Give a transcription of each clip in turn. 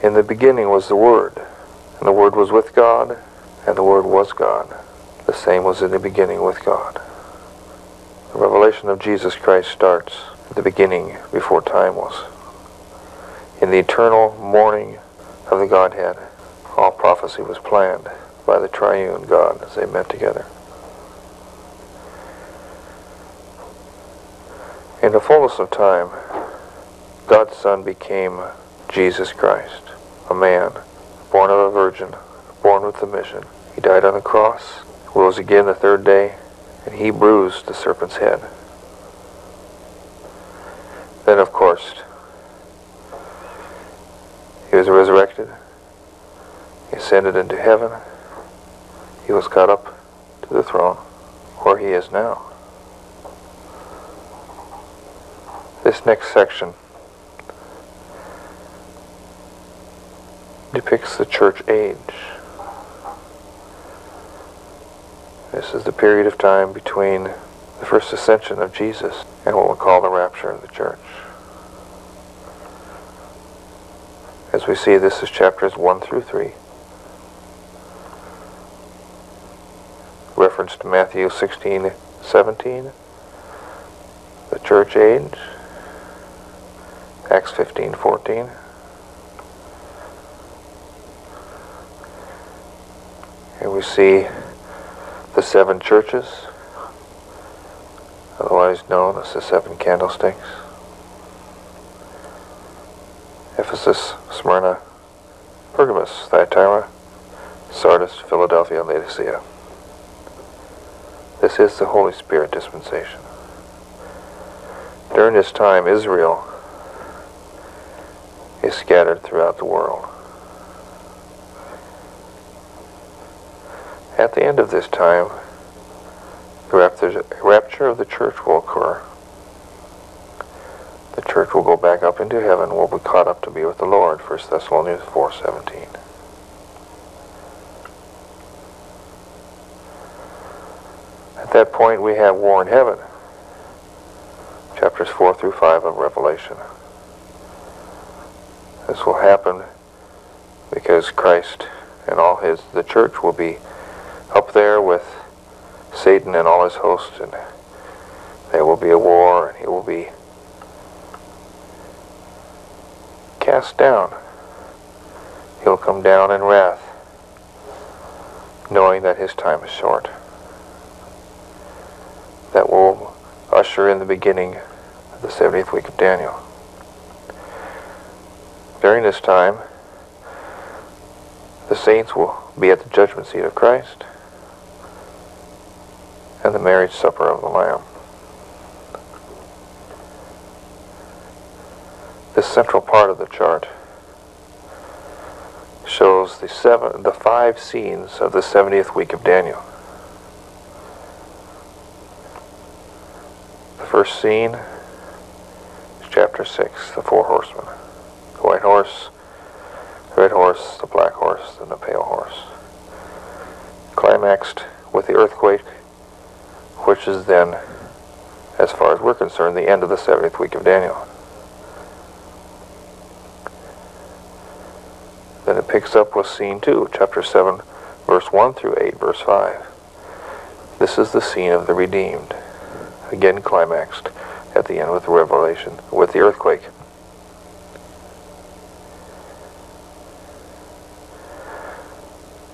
In the beginning was the Word, and the Word was with God, and the Word was God. The same was in the beginning with God. The revelation of Jesus Christ starts at the beginning, before time was. In the eternal morning of the Godhead, all prophecy was planned by the triune God as they met together. In the fullness of time, God's Son became Jesus Christ, a man, born of a virgin, born with a mission. He died on the cross, rose again the third day, and he bruised the serpent's head. Then, of course, he was resurrected. He ascended into heaven. He was caught up to the throne, where he is now. This next section depicts the church age. This is the period of time between the first ascension of Jesus and what we'll call the rapture of the church. As we see, this is chapters 1 through 3. Reference to Matthew 16:17, the church age, Acts 15:14. Here we see the 7 churches, otherwise known as the 7 candlesticks. Ephesus, Smyrna, Pergamos, Thyatira, Sardis, Philadelphia, and Laodicea. This is the Holy Spirit dispensation. During this time, Israel is scattered throughout the world. At the end of this time, the rapture of the church will occur. The church will go back up into heaven, will be caught up to be with the Lord, 1 Thessalonians 4:17. At that point, we have war in heaven, chapters 4 through 5 of Revelation. This will happen because Christ and the church will be up there with Satan and all his hosts, and there will be a war, and he will be cast down. He'll come down in wrath, knowing that his time is short. That will usher in the beginning of the 70th week of Daniel. During this time, the saints will be at the judgment seat of Christ and the marriage supper of the Lamb. This central part of the chart shows the 5 scenes of the 70th week of Daniel. The first scene is chapter 6, the 4 horsemen. The white horse, the red horse, the black horse, and the pale horse. Climaxed with the earthquake, which is then, as far as we're concerned, the end of the 70th week of Daniel. Then it picks up with scene 2, chapter 7, verse 1 through 8, verse 5. This is the scene of the redeemed, again climaxed at the end with the revelation, with the earthquake.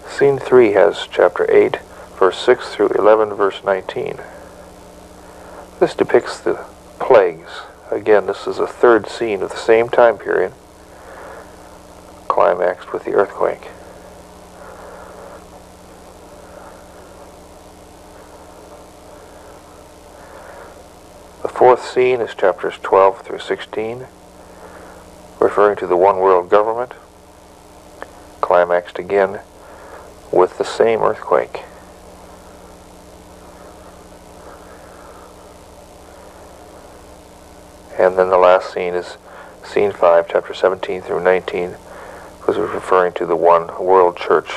Scene 3 has chapter 8, verse 6 through 11, verse 19. This depicts the plagues. Again, this is a third scene of the same time period, climaxed with the earthquake. The fourth scene is chapters 12 through 16, referring to the one world government, climaxed again with the same earthquake. And then the last scene is scene 5, chapter 17 through 19, was referring to the one world church,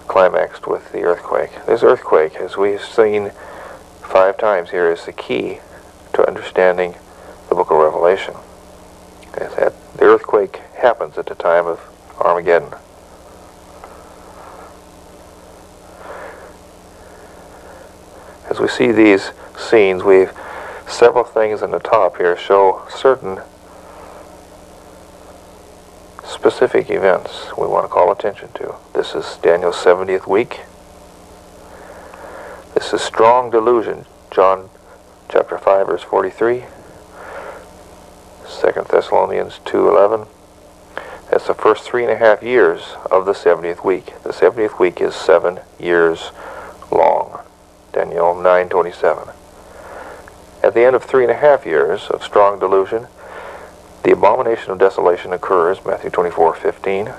climaxed with the earthquake. This earthquake, as we've seen 5 times here, is the key to understanding the book of Revelation. The earthquake happens at the time of Armageddon. As we see these scenes, we've several things in the top here show certain specific events we want to call attention to. This is Daniel's 70th week. This is strong delusion, John chapter 5 verse 43. 2 Thessalonians 2:11. That's the first 3.5 years of the 70th week. The 70th week is 7 years long. Daniel 9:27. At the end of 3.5 years of strong delusion, the abomination of desolation occurs, Matthew 24:15.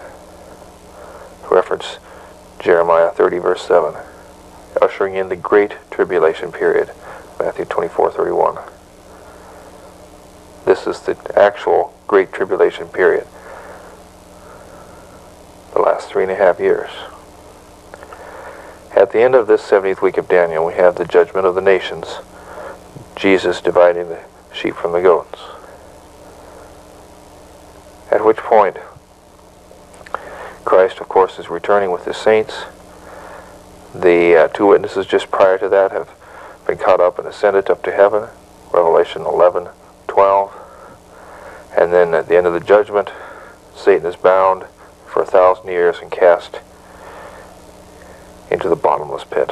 Reference Jeremiah 30 verse 7. Ushering in the Great Tribulation period, Matthew 24:31. This is the actual Great Tribulation period, the last 3.5 years. At the end of this 70th week of Daniel, we have the judgment of the nations, Jesus dividing the sheep from the goats. At which point, Christ, of course, is returning with his saints. The two witnesses just prior to that have been caught up and ascended up to heaven, Revelation 11:12. And then at the end of the judgment, Satan is bound for 1,000 years and cast into the bottomless pit.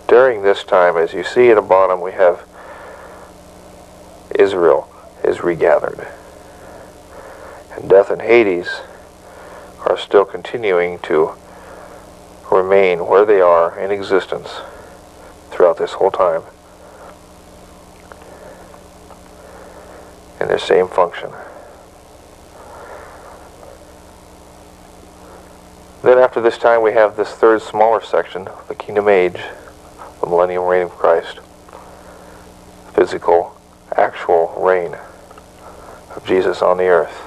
During this time, as you see at the bottom, we have Israel is regathered. And death and Hades are still continuing to remain where they are in existence throughout this whole time, in their same function. Then after this time we have this third smaller section, the Kingdom Age, the Millennial Reign of Christ, physical, actual reign of Jesus on the earth.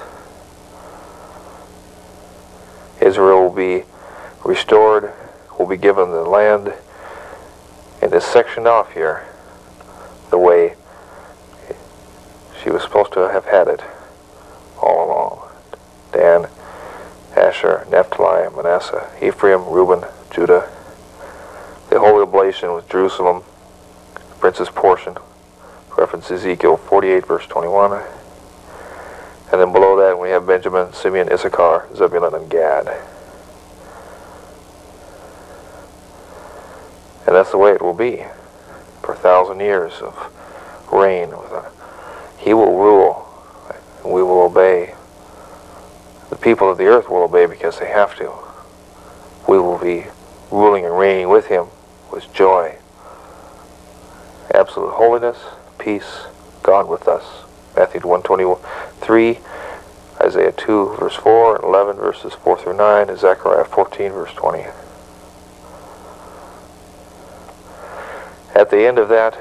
Israel will be restored, will be given the land, and is sectioned off here the way she was supposed to have had it all along. Dan, Asher, Naphtali, Manasseh, Ephraim, Reuben, Judah. The holy oblation with Jerusalem, the prince's portion. Reference Ezekiel 48 verse 21. And then below that we have Benjamin, Simeon, Issachar, Zebulun, and Gad. And that's the way it will be for 1,000 years of reign. He will rule, and we will obey. The people of the earth will obey because they have to. We will be ruling and reigning with him with joy. Absolute holiness, peace, God with us. Matthew 1:23, Isaiah 2 verse 4, and 11 verses 4 through 9, and Zechariah 14 verse 20. At the end of that,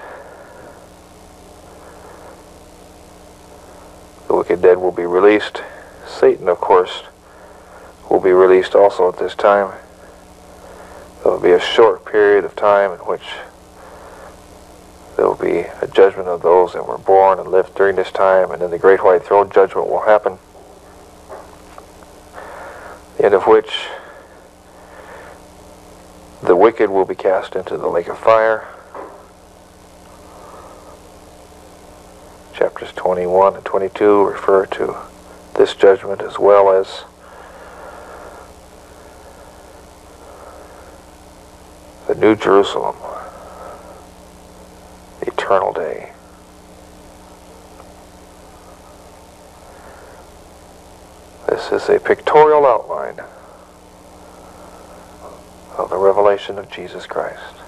the wicked dead will be released. Satan, of course, will be released also at this time. There will be a short period of time in which there will be a judgment of those that were born and lived during this time, and then the great white throne judgment will happen, the end of which the wicked will be cast into the lake of fire. Chapters 21 and 22 refer to this judgment as well as the New Jerusalem, the eternal day. This is a pictorial outline of the revelation of Jesus Christ.